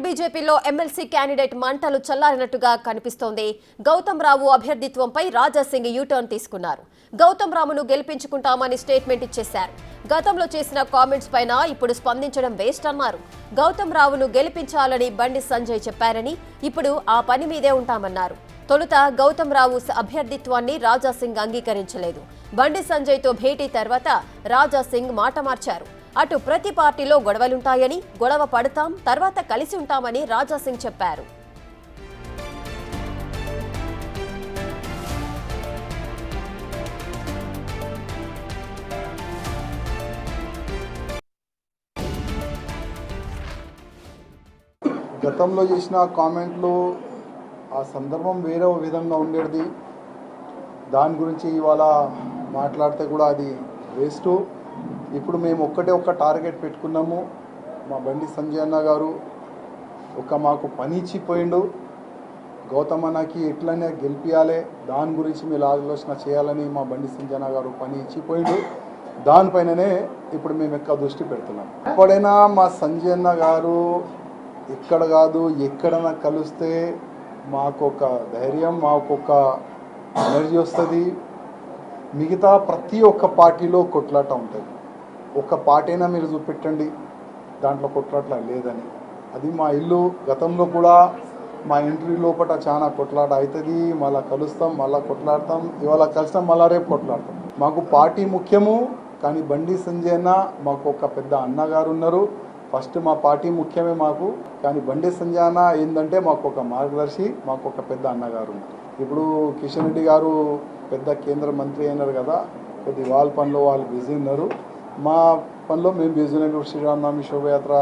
బీజేపీలో MLC candidate మంటలు చల్లారినట్టుగా కనిపిస్తోంది. గౌతమ్ రావు అభ్యర్థిత్వంపై రాజాసింగ్ యూటర్న్ తీసుకున్నారు. గౌతమ్ రావును గెలిపించుకుంటామని స్టేట్మెంట్ ఇచ్చేశారు. గతంలో చేసిన కామెంట్స్ పైన ఇప్పుడు స్పందించడం వేస్ట్ అన్నారు. గౌతమ్ రావును గెలిపించాలని బండి సంజయ్ చెప్పారని, ఇప్పుడు ఆ పని మీదే ఉంటామన్నారు. తొలుత గౌతమ్ రావు అభ్యర్థిత్వాన్ని రాజాసింగ్ అంగీకరించలేదు. బండి సంజయ్తో భేటీ తర్వాత రాజాసింగ్ మాట మార్చారు. అటు ప్రతి పార్టీలో గొడవలుంటాయని, గొడవ పడతాం, తర్వాత కలిసి ఉంటామని రాజాసింగ్ చెప్పారు. గతంలో చేసిన కామెంట్లు ఆ సందర్భం వేరే విధంగా ఉండేది. దాని గురించి ఇవాళ మాట్లాడితే కూడా అది వేస్ట్. ఇప్పుడు మేము ఒక్క టార్గెట్ పెట్టుకున్నాము. మా బండి సంజయ్ అన్న గారు మాకు పని ఇచ్చిపోయిండు. గౌతమ్ అన్నకి ఎట్లనే గెలిపియాలి, దాని గురించి మీరు ఆలోచన చేయాలని మా బండి సంజయ్ అన్న గారు పని ఇచ్చిపోయిండు. దానిపైననే ఇప్పుడు మేము ఎక్కువ దృష్టి పెడుతున్నాం. ఎప్పుడైనా మా సంజయ్ అన్న గారు ఇక్కడ కాదు ఎక్కడైనా కలిస్తే మాకొక ధైర్యం, మాకొక ఎనర్జీ వస్తుంది. మిగతా ప్రతి ఒక్క పార్టీలో కొట్లాట ఉంటుంది. ఒక పార్టీనా మీరు చూపెట్టండి దాంట్లో కొట్లాట లేదని. అది మా ఇల్లు. గతంలో కూడా మా ఎంట్రీ లోపల చాలా కొట్లాట అవుతుంది. మళ్ళీ కలుస్తాం, మళ్ళీ కొట్లాడతాం. ఇవాళ కలిస్తాం, మళ్ళీ రేపు కొట్లాడతాం. మాకు పార్టీ ముఖ్యము, కానీ బండి సంజయ్ అన్న మాకు ఒక పెద్ద అన్నగారు ఉన్నారు. ఫస్ట్ మా పార్టీ ముఖ్యమే మాకు, కానీ బండి సంజయ్ అన్న ఏంటంటే మాకు ఒక మార్గదర్శి, మాకు ఒక పెద్ద అన్నగారు ఉన్నారు. ఇప్పుడు కిషన్ రెడ్డి గారు పెద్ద కేంద్ర మంత్రి అయినారు కదా, కొద్ది వాళ్ళ పనిలో వాళ్ళు బిజీ ఉన్నారు. మా పనిలో మేము బిజీ ఉన్నాం. ఇప్పుడు శ్రీరామనవమి శోభయాత్ర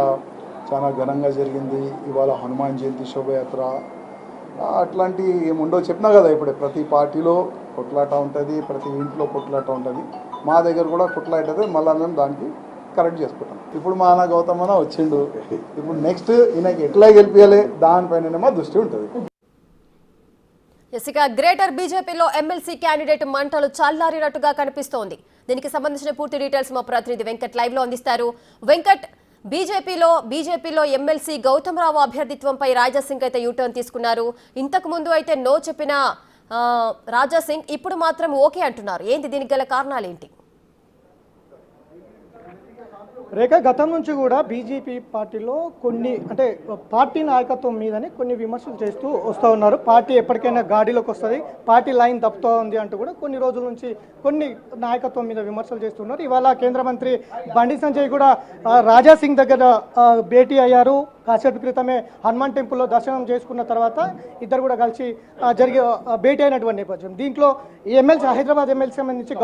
చాలా ఘనంగా జరిగింది. ఇవాళ హనుమాన్ జయంతి శోభయాత్ర. అట్లాంటి ఏముండో చెప్పినా కదా, ఇప్పుడు ప్రతి పార్టీలో కొట్లాట ఉంటుంది, ప్రతి ఇంట్లో కొట్లాట ఉంటుంది. మా దగ్గర కూడా కొట్లాట అవుతుంది. మళ్ళీ మేము దానికి కరెక్ట్ చేసుకుంటాం. ఇప్పుడు మా అన్న గౌతమ్ అన్న వచ్చిండు. ఇప్పుడు నెక్స్ట్ ఈయనకి ఎట్లా గెలిపించాలి దానిపైన మా దృష్టి ఉంటుంది. ఇక గ్రేటర్ బీజేపీలో ఎమ్మెల్సీ క్యాండిడేట్ మంటలు చల్లారినట్టుగా కనిపిస్తోంది. దీనికి సంబంధించిన పూర్తి డీటెయిల్స్ మా ప్రతినిధి వెంకట్ లైవ్ లో అందిస్తారు. వెంకట్, బీజేపీలో ఎమ్మెల్సీ గౌతమ్ రావు అభ్యర్థిత్వంపై రాజాసింగ్ అయితే యూటర్న్ తీసుకున్నారు. ఇంతకు ముందు అయితే నో చెప్పిన రాజాసింగ్ ఇప్పుడు మాత్రం ఓకే అంటున్నారు. ఏంటి దీనికి గల కారణాలు ఏంటి? రేఖ, గతం నుంచి కూడా బీజేపీ పార్టీలో కొన్ని అంటే పార్టీ నాయకత్వం మీదనే కొన్ని విమర్శలు చేస్తూ వస్తూ ఉన్నారు. పార్టీ ఎప్పటికైనా గాడిలోకి వస్తుంది, పార్టీ లైన్ తప్పుతూ ఉంది అంటూ కూడా కొన్ని రోజుల నుంచి కొన్ని నాయకత్వం మీద విమర్శలు చేస్తున్నారు. ఇవాళ కేంద్ర మంత్రి బండి సంజయ్ కూడా రాజాసింగ్ దగ్గర భేటీ అయ్యారు. కాసేపు క్రితమే హనుమాన్ టెంపుల్లో దర్శనం చేసుకున్న తర్వాత ఇద్దరు కూడా కలిసి భేటీ అయినటువంటి నేపథ్యం. దీంట్లో ఎమ్మెల్సీ హైదరాబాద్ ఎమ్మెల్సీ సంబంధించి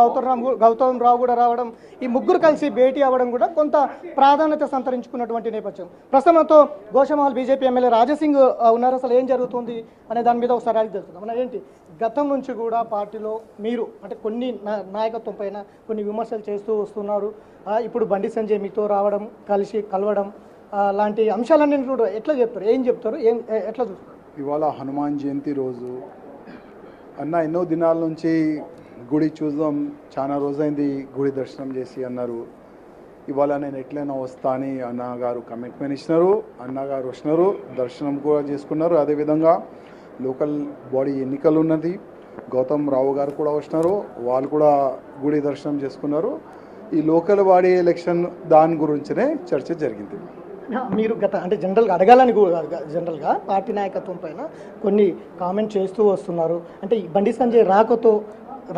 గౌతమ్ రావు కూడా రావడం, ఈ ముగ్గురు కలిసి భేటీ అవ్వడం కూడా కొంత ప్రాధాన్యత సంతరించుకున్నటువంటి నేపథ్యం. ప్రస్తుతంతో గోషామహల్ బీజేపీ ఎమ్మెల్యే రాజాసింగ్ ఉన్నారు. అసలు ఏం జరుగుతుంది అనే దాని మీద ఒకసారి అది తెలుస్తుంది. మన ఏంటి గతం నుంచి కూడా పార్టీలో మీరు అంటే కొన్ని నాయకత్వం పైన కొన్ని విమర్శలు చేస్తూ వస్తున్నారు. ఇప్పుడు బండి సంజయ్ మీతో రావడం, కలవడం లాంటి అంశాలన్నీ కూడా ఎట్లా చెప్తారు, ఏం చెప్తారు, ఎట్లా చూస్తారు? ఇవాళ హనుమాన్ జయంతి రోజు అన్న ఎన్నో దినాల నుంచి గుడి చూద్దాం, చాలా రోజైంది గుడి దర్శనం చేసి అన్నారు. ఇవాళ నేను ఎట్లయినా వస్తా అని అన్నగారు కమిట్మెంట్ ఇచ్చినారు. అన్నగారు వచ్చినారు, దర్శనం కూడా చేసుకున్నారు. అదేవిధంగా లోకల్ బాడీ ఎన్నికలు ఉన్నది, గౌతమ్ రావు గారు కూడా వచ్చినారు, వాళ్ళు కూడా గుడి దర్శనం చేసుకున్నారు. ఈ లోకల్ బాడీ ఎలక్షన్ దాని గురించినే చర్చ జరిగింది. మీరు అంటే జనరల్గా పార్టీ నాయకత్వం పైన కొన్ని కామెంట్ చేస్తూ వస్తున్నారు. అంటే బండి సంజయ్ రాకతో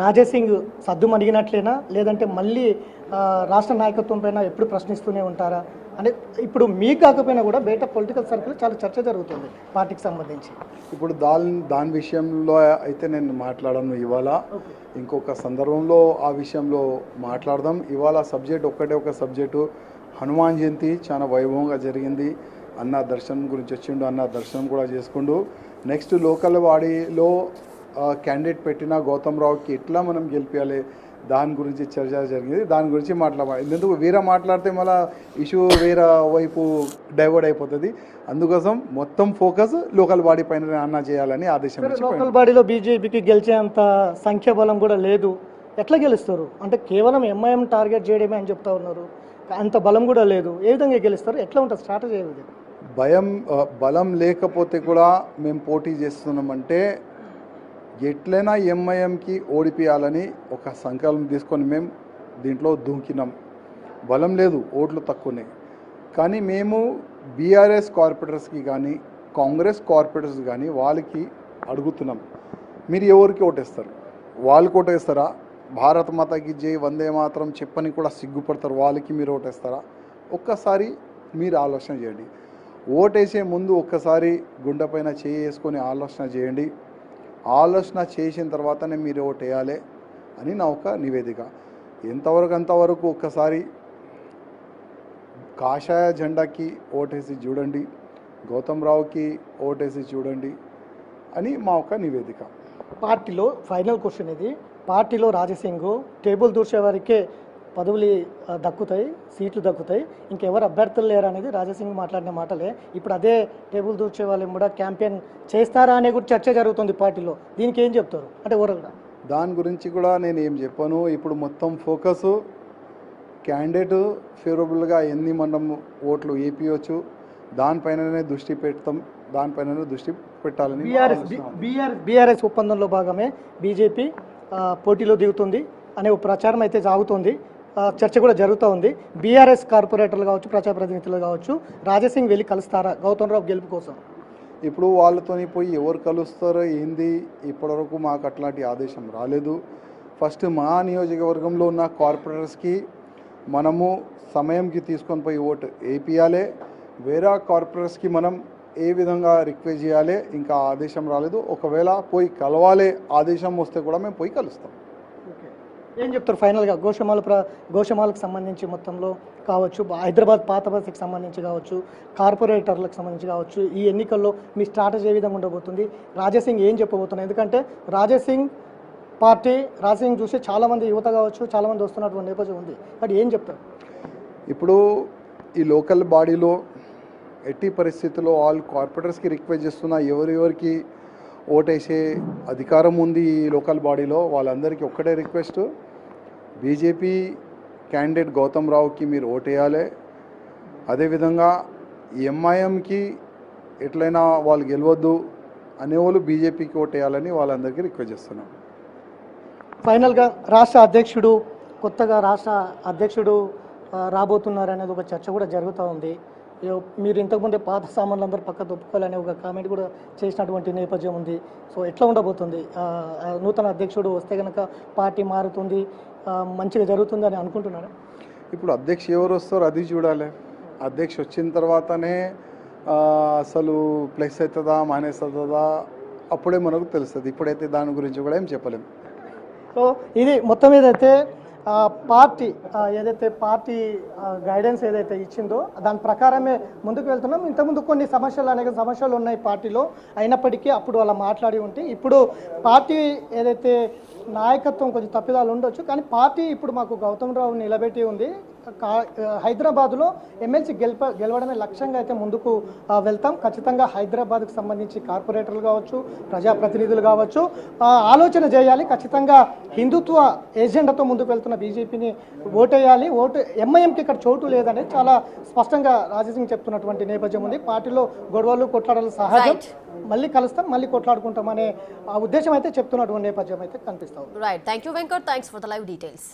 రాజాసింగ్ సద్దుమణిగినట్లేనా, లేదంటే మళ్ళీ రాష్ట్ర నాయకత్వం పైన ఎప్పుడు ప్రశ్నిస్తూనే ఉంటారా అంటే ఇప్పుడు మీకు కాకపోయినా కూడా బయట పొలిటికల్ సర్కిల్ చాలా చర్చ జరుగుతుంది పార్టీకి సంబంధించి. ఇప్పుడు దాని విషయంలో అయితే నేను మాట్లాడను. ఇవాళ ఇంకొక సందర్భంలో ఆ విషయంలో మాట్లాడదాం. ఇవాళ ఒక సబ్జెక్టు హనుమాన్ జయంతి చాలా వైభవంగా జరిగింది. అన్న దర్శనం గురించి వచ్చిండు, అన్న దర్శనం కూడా చేసుకుండు. నెక్స్ట్ లోకల్ బాడీలో క్యాండిడేట్ పెట్టిన గౌతమ్ రావుకి ఎట్లా మనం గెలిపించాలి దాని గురించి చర్చ జరిగింది. దాని గురించి మాట్లాడాలి. ఎందుకు వేరే మాట్లాడితే మళ్ళీ ఇష్యూ వేరే వైపు డైవర్ట్ అయిపోతుంది. అందుకోసం మొత్తం ఫోకస్ లోకల్ బాడీ పైన అన్న చేయాలని ఆదేశం. లోకల్ బాడీలో బీజేపీకి గెలిచేంత సంఖ్యాబలం కూడా లేదు. ఎట్లా గెలుస్తారు అంటే కేవలం ఎంఐఎం టార్గెట్ చేయడమే అని చెప్తా ఉన్నారు. అంత బలం కూడా లేదు. ఏ విధంగా గెలుస్తారు, ఎట్లా ఉంటుంది స్ట్రాటజీ? బలం లేకపోతే కూడా మేము పోటీ చేస్తున్నామంటే ఎట్లయినా ఎంఐఎంకి ఓడిపియాలని ఒక సంకల్పం తీసుకొని మేము దీంట్లో దూకినాం. బలం లేదు, ఓట్లు తక్కువనే. కానీ మేము బీఆర్ఎస్ కార్పొరేటర్స్కి కానీ కాంగ్రెస్ కార్పొరేటర్స్ కానీ వాళ్ళకి అడుగుతున్నాం, మీరు ఎవరికి ఓటేస్తారు? వాళ్ళకి ఓటేస్తారా? భారత మాతకి జై వందే మాత్రం చెప్పని కూడా సిగ్గుపడతారు, వాళ్ళకి మీరు ఓటేస్తారా? ఒక్కసారి మీరు ఆలోచన చేయండి. ఓటేసే ముందు ఒక్కసారి గుండె పైన చేసుకొని ఆలోచన చేయండి. ఆలోచన చేసిన తర్వాతనే మీరు ఓటేయాలి అని నా ఒక నివేదిక. అంతవరకు ఒక్కసారి కాషాయ జెండాకి ఓటేసి చూడండి, గౌతమ్ రావుకి ఓటేసి చూడండి అని మా ఒక నివేదిక. పార్టీలో ఫైనల్ క్వశ్చన్ ఇది, పార్టీలో రాజసింగ్ టేబుల్ దూర్చే వారికే పదవులు దక్కుతాయి, సీట్లు దక్కుతాయి, ఇంకెవరు అభ్యర్థులు లేరు అనేది రాజసింగ్ మాట్లాడిన మాటలే. ఇప్పుడు అదే టేబుల్ దూర్చే వాళ్ళని కూడా క్యాంపెయిన్ చేస్తారా అనే కూడా చర్చ జరుగుతుంది పార్టీలో. దీనికి ఏం చెప్తారు అంటే ఓవరాల్గా? దాని గురించి కూడా నేను ఏం చెప్పాను. ఇప్పుడు మొత్తం ఫోకస్ క్యాండిడేట్ ఫేవరబుల్గా ఎన్ని మనం ఓట్లు వేపించవచ్చు దానిపైననే దృష్టి పెడతాం, దానిపైననే దృష్టి పెట్టాలని. బీఆర్ఎస్ ఒప్పందంలో భాగమే బీజేపీ పోటీలో దిగుతుంది అనే ప్రచారం అయితే సాగుతుంది, చర్చ కూడా జరుగుతూ ఉంది. బీఆర్ఎస్ కార్పొరేటర్లు కావచ్చు, ప్రజాప్రతినిధులు కావచ్చు, రాజసింగ్ వెళ్ళి కలుస్తారా గౌతమ్ రావు గెలుపు కోసం? ఇప్పుడు వాళ్ళతోని పోయి ఎవరు కలుస్తారో ఏంది, ఇప్పటివరకు మాకు అట్లాంటి ఆదేశం రాలేదు. ఫస్ట్ మా నియోజకవర్గంలో ఉన్న కార్పొరేటర్స్కి మనము సమయంకి తీసుకొని పోయి ఓటు వేపియాలి. వేరే కార్పొరేటర్స్కి మనం ఏ విధంగా రిక్వెస్ట్ చేయాలి ఇంకా ఆదేశం రాలేదు. ఒకవేళ పోయి కలవాలి ఆదేశం వస్తే కూడా మేము పోయి కలుస్తాం. ఏం చెప్తారు ఫైనల్గా? గోషమాలకు సంబంధించి మొత్తంలో కావచ్చు, హైదరాబాద్ పాత బస్సుకి సంబంధించి కావచ్చు, కార్పొరేటర్లకు సంబంధించి కావచ్చు, ఈ ఎన్నికల్లో మీ స్ట్రాటజీ ఏ విధంగా ఉండబోతుంది? రాజసింగ్ ఏం చెప్పబోతున్నారు? ఎందుకంటే రాజసింగ్ చూసి చాలామంది యువత కావచ్చు, చాలామంది వస్తున్నటువంటి నేపథ్యం ఉంది. బట్ ఏం చెప్తారు? ఇప్పుడు ఈ లోకల్ బాడీలో ఎట్టి పరిస్థితుల్లో ఆల్ కార్పొరేటర్స్కి రిక్వెస్ట్ చేస్తున్నా, ఎవరెవరికి ఓటేసే అధికారం ఉంది ఈ లోకల్ బాడీలో వాళ్ళందరికీ ఒక్కటే రిక్వెస్ట్, బీజేపీ క్యాండిడేట్ గౌతమ్ రావుకి మీరు ఓటేయాలి. అదేవిధంగా ఎంఐఎంకి ఎట్లయినా వాళ్ళు గెలవద్దు అనేవాళ్ళు బీజేపీకి ఓటేయాలని వాళ్ళందరికీ రిక్వెస్ట్ చేస్తున్నాం. ఫైనల్గా కొత్తగా రాష్ట్ర అధ్యక్షుడు రాబోతున్నారు అనేది ఒక చర్చ కూడా జరుగుతూ ఉంది. మీరు ఇంతకుముందే పాత సామాన్లు అందరూ పక్క దొప్పుకోవాలనే ఒక కామెంట్ కూడా చేసినటువంటి నేపథ్యం ఉంది. సో ఎట్లా ఉండబోతుంది? నూతన అధ్యక్షుడు వస్తే కనుక పార్టీ మారుతుంది, మంచిగా జరుగుతుంది అని అనుకుంటున్నారా? ఇప్పుడు అధ్యక్షుడు ఎవరు వస్తారో అది చూడాలి. అధ్యక్షుడు వచ్చిన తర్వాతనే అసలు ప్లస్ అవుతుందా మైనస్ అవుతుందా అప్పుడే మనకు తెలుస్తుంది. ఇప్పుడైతే దాని గురించి కూడా ఏం చెప్పలేము. సో ఇది మొత్తం ఏదైతే పార్టీ గైడెన్స్ ఏదైతే ఇచ్చిందో దాని ప్రకారమే ముందుకు వెళ్తున్నాం. ఇంతకుముందు కొన్ని అనేక సమస్యలు ఉన్నాయి పార్టీలో, అయినప్పటికీ అప్పుడు అలా మాట్లాడి ఉంటే ఇప్పుడు పార్టీ ఏదైతే నాయకత్వం కొంచెం తప్పిదాలు ఉండొచ్చు, కానీ పార్టీ ఇప్పుడు మాకు గౌతమ్ రావు నిలబెట్టి ఉంది. హైదరాబాద్లో ఎమ్మెల్సీ గెలవడమే లక్ష్యంగా అయితే ముందుకు వెళ్తాం. ఖచ్చితంగా హైదరాబాద్కు సంబంధించి కార్పొరేటర్లు కావచ్చు, ప్రజాప్రతినిధులు కావచ్చు ఆలోచన చేయాలి. ఖచ్చితంగా హిందుత్వ ఎజెండాతో ముందుకు వెళ్తున్న బీజేపీని ఓటేయాలి. ఎంఐఎంకి ఇక్కడ చోటు లేదనేది చాలా స్పష్టంగా రాజసింగ్ చెప్తున్నటువంటి నేపథ్యం ఉంది. పార్టీలో గొడవలు కొట్లాడలు సహజం, మళ్ళీ కలుస్తాం, మళ్ళీ కొట్లాడుకుంటాం అనే ఉద్దేశం అయితే చెప్తున్నటువంటి నేపథ్యం అయితే కనిపిస్తాం. Right, thank you Venkat, thanks for the live details.